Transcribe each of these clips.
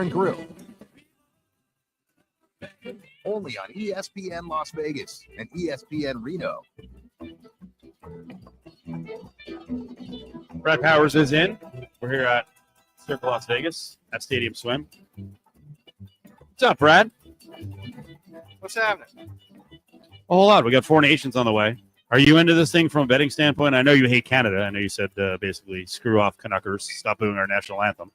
and Grill. Only on ESPN Las Vegas and ESPN Reno. Brad Powers is in. We're here at Circa Las Vegas at Stadium Swim. What's up, Brad? What's happening? A whole lot. We got Four Nations on the way. Are you into this thing from a betting standpoint? I know you hate Canada. I know you said basically screw off Canuckers, stop doing our national anthem.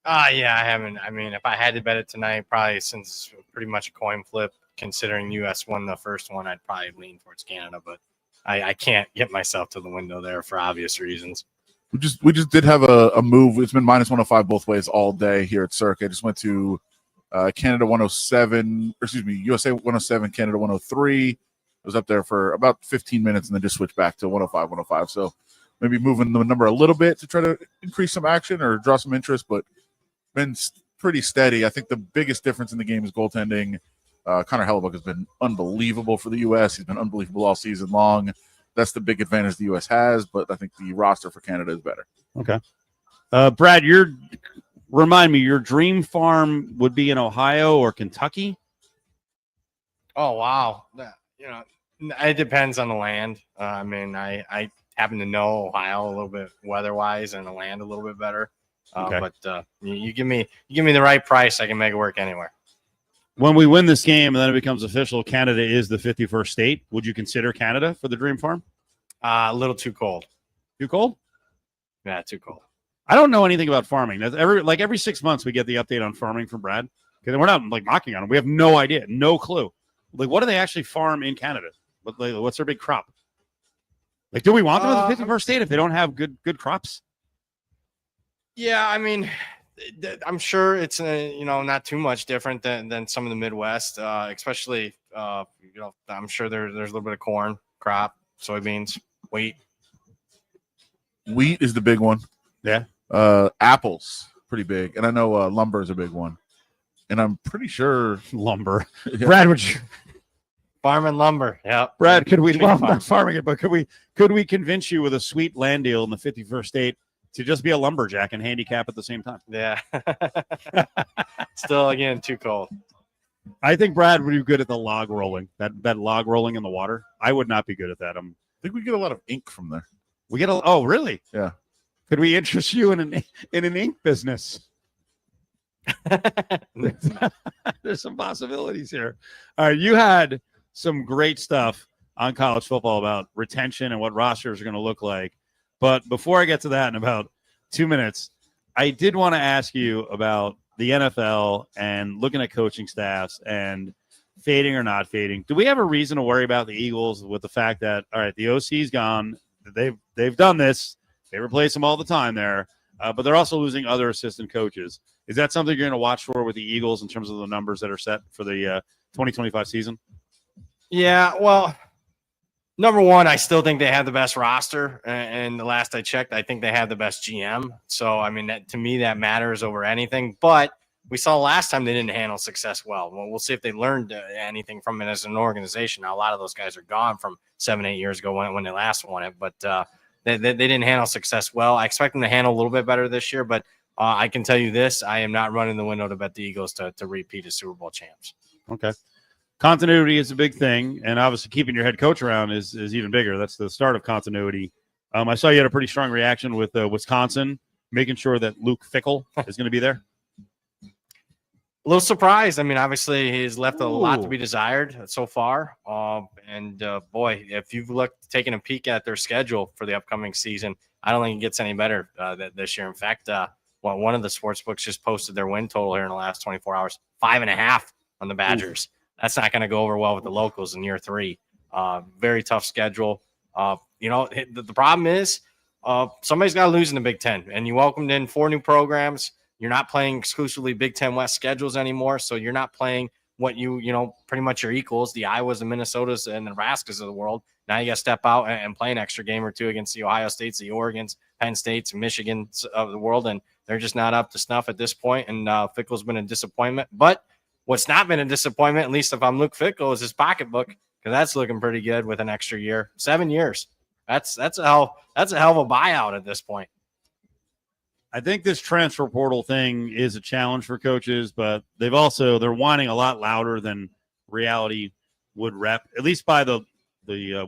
Yeah, I haven't. I mean, if I had to bet it tonight, probably since pretty much a coin flip, considering U.S. won the first one, I'd probably lean towards Canada. But I can't get myself to the window there for obvious reasons. We just did have a move. It's been minus 105 both ways all day here at Circa. I just went to Canada 107, or excuse me, USA 107, Canada 103. It was up there for about 15 minutes and then just switched back to 105, 105. So maybe moving the number a little bit to try to increase some action or draw some interest, but been pretty steady. I think the biggest difference in the game is goaltending. Connor Hellebuck has been unbelievable for the U.S. He's been unbelievable all season long. That's the big advantage the U.S. has, but I think the roster for Canada is better. Okay. Brad, remind me, your dream farm would be in Ohio or Kentucky? Oh, wow. It depends on the land. I mean, I happen to know Ohio a little bit weather-wise and the land a little bit better. Okay. But you give me the right price, I can make it work anywhere. When we win this game and then it becomes official, Canada is the 51st state. Would you consider Canada for the dream farm? A little too cold. Too cold? Yeah, too cold. I don't know anything about farming. That's every 6 months we get the update on farming from Brad. Because we're not mocking on him. We have no idea, no clue. What do they actually farm in Canada? What's their big crop? Do we want them in the 51st state if they don't have good crops? Yeah, I mean, I'm sure it's not too much different than some of the Midwest, especially I'm sure there's a little bit of corn crop, soybeans, wheat. Wheat is the big one. Yeah. Apples, pretty big, and I know lumber is a big one, and I'm pretty sure lumber. Yeah. Brad, would you? Farm and lumber. Yeah. Brad, could we not farming it, but could we convince you with a sweet land deal in the 51st state to just be a lumberjack and handicap at the same time? Yeah. Still, again, too cold. I think Brad would be good at the log rolling. That log rolling in the water. I would not be good at that. I think we get a lot of ink from there. We get oh, really? Yeah. Could we interest you in an ink business? There's some possibilities here. All right, you had some great stuff on college football about retention and what rosters are going to look like. But before I get to that in about 2 minutes, I did want to ask you about the NFL and looking at coaching staffs and fading or not fading. Do we have a reason to worry about the Eagles with the fact that, all right, the OC's gone. They've done this. They replace them all the time there. But they're also losing other assistant coaches. Is that something you're going to watch for with the Eagles in terms of the numbers that are set for the 2025 season? Yeah, well, number one, I still think they have the best roster. And the last I checked, I think they have the best GM. So, I mean, to me, that matters over anything. But we saw last time they didn't handle success well. We'll see if they learned anything from it as an organization. Now, a lot of those guys are gone from 7-8 years ago when they last won it. But they didn't handle success well. I expect them to handle a little bit better this year. But I can tell you this, I am not running the window to bet the Eagles to repeat as Super Bowl champs. Okay. Continuity is a big thing, and obviously keeping your head coach around is even bigger. That's the start of continuity. I saw you had a pretty strong reaction with Wisconsin, making sure that Luke Fickell is going to be there. A little surprised. I mean, obviously, he's left a lot to be desired so far. Boy, if you've taken a peek at their schedule for the upcoming season, I don't think it gets any better this year. In fact, one of the sports books just posted their win total here in the last 24 hours, 5.5 on the Badgers. Ooh. That's not going to go over well with the locals in year 3. Very tough schedule. The problem is somebody's got to lose in the Big Ten, and you welcomed in 4 new programs. You're not playing exclusively Big Ten West schedules anymore, so you're not playing what pretty much your equals, the Iowas, the Minnesotas, and the Nebraskas of the world. Now you got to step out and play an extra game or two against the Ohio States, the Oregons, Penn States, Michigans of the world, and they're just not up to snuff at this point, and Fickell's been a disappointment. But what's not been a disappointment, at least if I'm Luke Fickell, is his pocketbook, because that's looking pretty good with an extra year. 7 years. That's a hell of a buyout at this point. I think this transfer portal thing is a challenge for coaches, but they're whining a lot louder than reality would rep. At least by the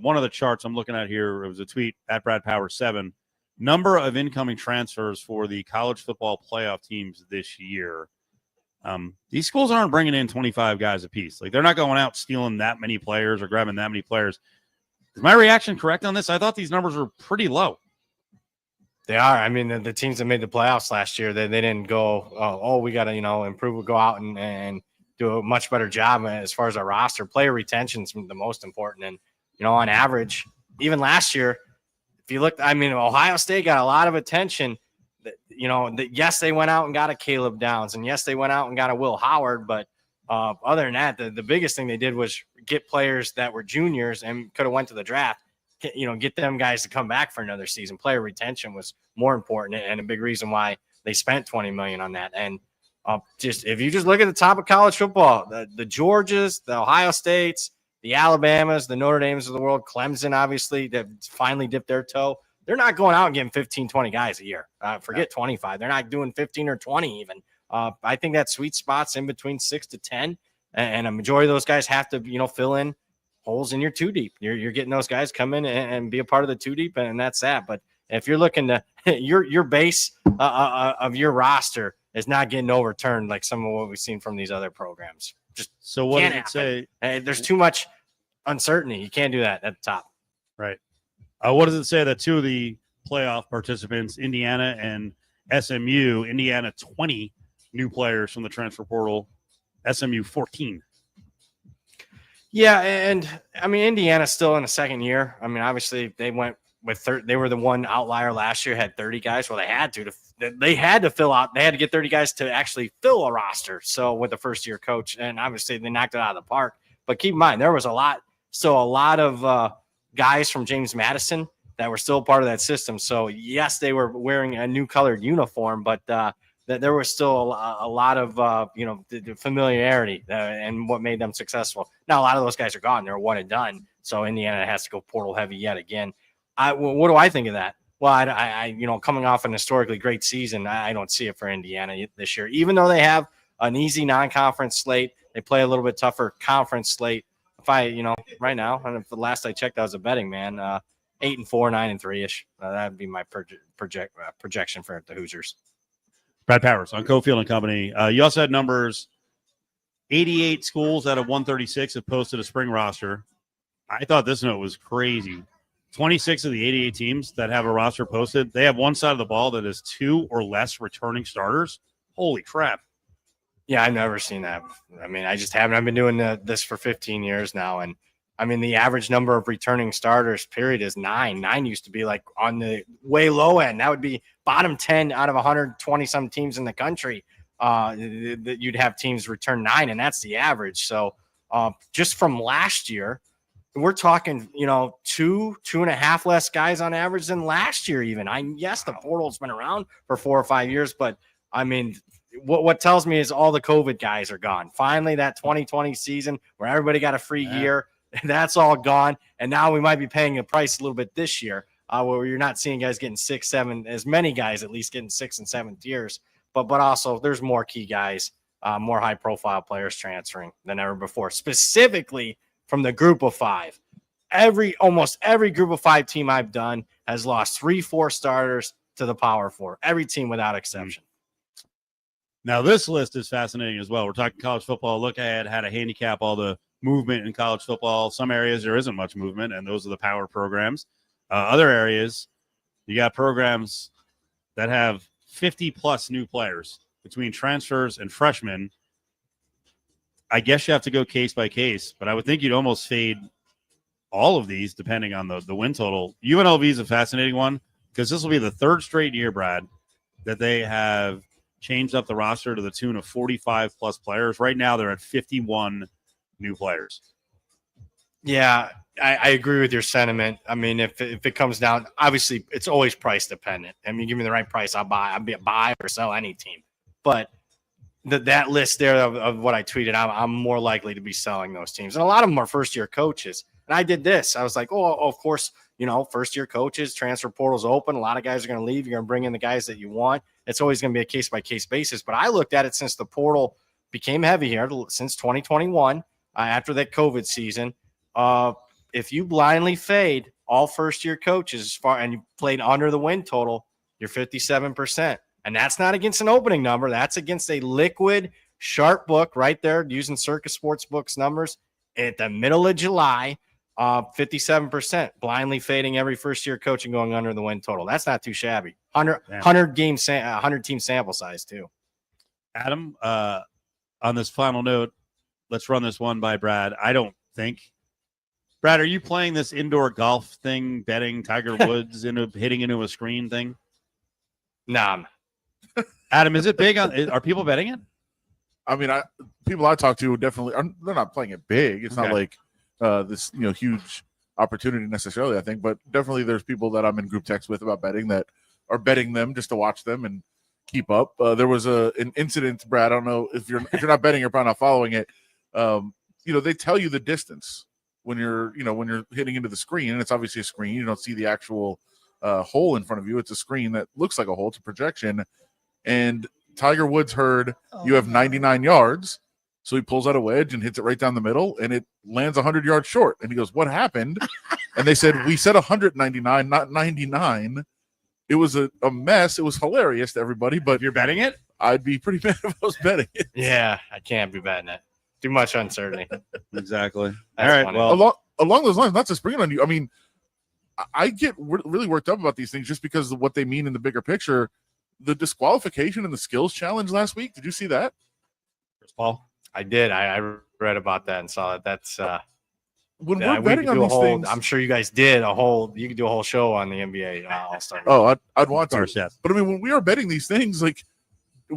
one of the charts I'm looking at here, it was a tweet at Brad Power 7. Number of incoming transfers for the college football playoff teams this year. These schools aren't bringing in 25 guys apiece. Like, they're not going out stealing that many players or grabbing that many players. Is my reaction correct on this? I thought these numbers were pretty low. They are. I mean, the teams that made the playoffs last year, they didn't go, we got to, improve. We'll go out and do a much better job as far as our roster. Player retention is the most important. And, on average, even last year, if you look, Ohio State got a lot of attention. Yes, they went out and got a Caleb Downs, and yes, they went out and got a Will Howard. But other than that, the biggest thing they did was get players that were juniors and could have went to the draft. Get them guys to come back for another season. Player retention was more important, and a big reason why they spent $20 million on that. And if you just look at the top of college football, the Georgias, the Ohio States, the Alabamas, the Notre Dames of the world, Clemson, obviously, that finally dipped their toe. They're not going out and getting 15, 20 guys a year. Forget 25. They're not doing 15 or 20 even. I think that sweet spot's in between 6 to 10, and a majority of those guys have to, fill in holes in your two deep. You're getting those guys come in and be a part of the two deep, and that's that. But if you're looking to your base of your roster is not getting overturned like some of what we've seen from these other programs. Just so what does it say? There's too much uncertainty. You can't do that at the top. Right. What does it say that two of the playoff participants, Indiana and SMU, Indiana 20 new players from the transfer portal, SMU 14. Yeah, and Indiana's still in the second year. Obviously they went with they were the one outlier last year, had 30 guys. Well, they had to fill out. They had to get 30 guys to actually fill a roster. So with the first year coach, and obviously they knocked it out of the park. But keep in mind, there was a lot of guys from James Madison that were still part of that system. So yes, they were wearing a new colored uniform, but that there was still a lot of the familiarity and what made them successful. Now a lot of those guys are gone; they're one and done. So Indiana has to go portal heavy yet again. What do I think of that? Well, I coming off an historically great season, I don't see it for Indiana this year. Even though they have an easy non-conference slate, they play a little bit tougher conference slate. If right now, and if the last I checked, I was a betting man. 8-4, 9-3 ish. That'd be my projection for the Hoosiers. Brad Powers on Cofield and Company. You also had numbers. 88 schools out of 136 have posted a spring roster. I thought this note was crazy. 26 of the 88 teams that have a roster posted, they have one side of the ball that is 2 or less returning starters. Holy crap. Yeah, I've never seen that. I just haven't. I've been doing this for 15 years now, and the average number of returning starters, period, is 9. 9 used to be like on the way low end. That would be bottom 10 out of 120-some teams in the country. That you'd have teams return 9, and that's the average. So just from last year, we're talking, 2.5 less guys on average than last year even. Yes, the portal's been around for 4 or 5 years, but, what tells me is all the COVID guys are gone. Finally, that 2020 season where everybody got a free year, that's all gone. And now we might be paying a price a little bit this year where you're not seeing guys getting 6, 7, as many guys at least getting 6th and 7th years. But also there's more key guys, more high profile players transferring than ever before, specifically from the group of 5. Almost every group of 5 team I've done has lost 3-4 starters to the Power 4. Every team without exception. Now, this list is fascinating as well. We're talking college football. Look ahead, how to handicap all the movement in college football. Some areas there isn't much movement, and those are the power programs. Other areas, you got programs that have 50-plus new players between transfers and freshmen. I guess you have to go case by case, but I would think you'd almost fade all of these depending on the win total. UNLV is a fascinating one because this will be the 3rd straight year, Brad, that they have changed up the roster to the tune of 45-plus players. Right now, they're at 51 new players. Yeah, I agree with your sentiment. If it comes down, obviously, it's always price dependent. Give me the right price, I'll buy or sell any team. But that list there of what I tweeted, I'm more likely to be selling those teams. And a lot of them are first-year coaches. And I did this. I was like, of course, first-year coaches, transfer portal's open. A lot of guys are going to leave. You're going to bring in the guys that you want. It's always going to be a case-by-case basis. But I looked at it since the portal became heavy here, since 2021, after that COVID season. If you blindly fade all first-year coaches and you played under the win total, you're 57%. And that's not against an opening number. That's against a liquid, sharp book right there using Circa Sportsbook's numbers at the middle of July. 57% blindly fading every first-year coach and going under the win total. That's not too shabby. 100 team sample size too. Adam, on this final note, let's run this one by Brad. I don't think. Brad, are you playing this indoor golf thing, betting Tiger Woods hitting into a screen thing? Nah. Adam, is it big? Are people betting it? I mean, people I talk to definitely they're not playing it big. It's not like this huge opportunity necessarily, I think, but definitely there's people that I'm in group text with about betting that are betting them just to watch them and keep up. There was an incident, Brad. I don't know if you're not betting, you're probably not following it. They tell you the distance when you're hitting into the screen, and it's obviously a screen. You don't see the actual hole in front of you. It's a screen that looks like a hole. It's a projection. And Tiger Woods heard you have 99 yards. So he pulls out a wedge and hits it right down the middle, and it lands 100 yards short. And he goes, "What happened?" And they said, "We said 199, not 99." It was a mess. It was hilarious to everybody. But if you're betting it, I'd be pretty mad if I was betting it. Yeah, I can't be betting it. Too much uncertainty. Exactly. That's all right. funny. Well, along those lines, not to spring it on you. I mean, I get really worked up about these things just because of what they mean in the bigger picture. The disqualification and the skills challenge last week. Did you see that? Chris Paul. I did. I read about that and saw that. That's when we're betting on these things. I'm sure you guys did you could do a whole show on the NBA All-Star. Oh, I'd want to. Yes. But I mean, when we are betting these things, like,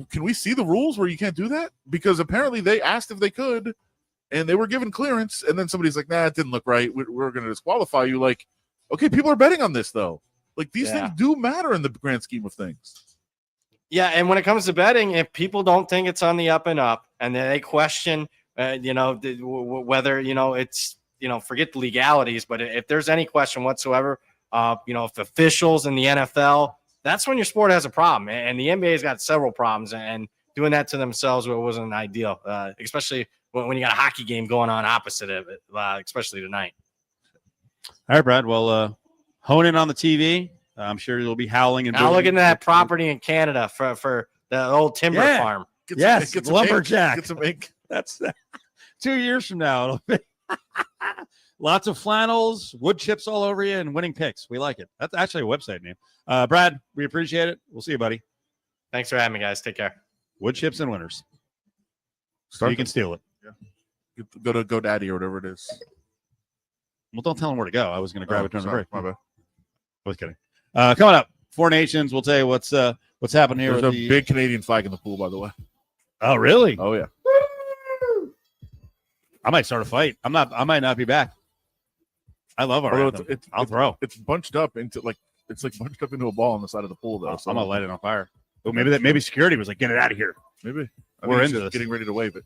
can we see the rules where you can't do that? Because apparently they asked if they could, and they were given clearance, and then somebody's like, "Nah, it didn't look right. We're going to disqualify you." Like, okay, people are betting on this though. Like, these things do matter in the grand scheme of things. Yeah, and when it comes to betting, if people don't think it's on the up and up, and then they question, whether it's forget the legalities, but if there's any question whatsoever, if officials in the NFL, that's when your sport has a problem, and the NBA's got several problems, and doing that to themselves wasn't ideal, especially when you got a hockey game going on opposite of it, especially tonight. All right, Brad. Well, hone in on the TV. I'm sure you'll be howling. And now look into that property in Canada for the old timber farm. Get lumberjack. Get some ink. That's 2 years from now. It'll be lots of flannels, wood chips all over you, and winning picks. We like it. That's actually a website name. Brad, we appreciate it. We'll see you, buddy. Thanks for having me, guys. Take care. Wood chips and winners. So you can steal it. Yeah. Go to GoDaddy or whatever it is. Well, don't tell them where to go. I was going to grab it during the break. My bad. I was kidding. Coming up, Four Nations. We'll tell you what's happening here. There's a big Canadian flag in the pool, by the way. Oh, really? Oh, yeah. I might start a fight. I might not be back. I love our anthem. I'll throw. It's bunched up into bunched up into a ball on the side of the pool, though. So I'm gonna light it on fire. Oh, maybe security was like, get it out of here. Maybe we're into this. Getting ready to wave it.